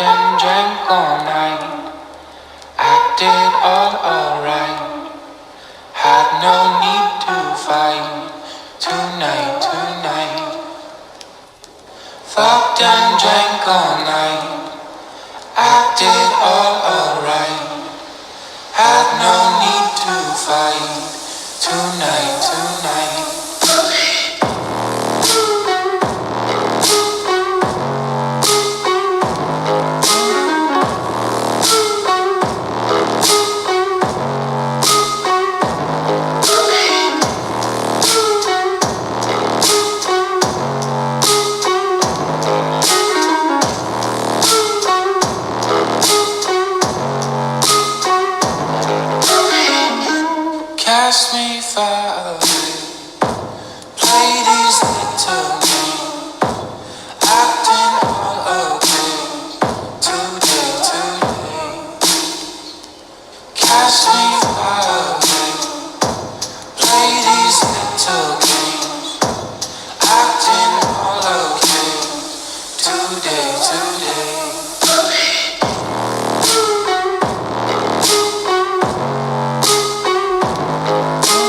and drank all night. Acted all alright. Had no need to fight. Tonight. Fucked and drank all night. Acted all alright. Had no need to fight. Tonight. Cast me far away. Play these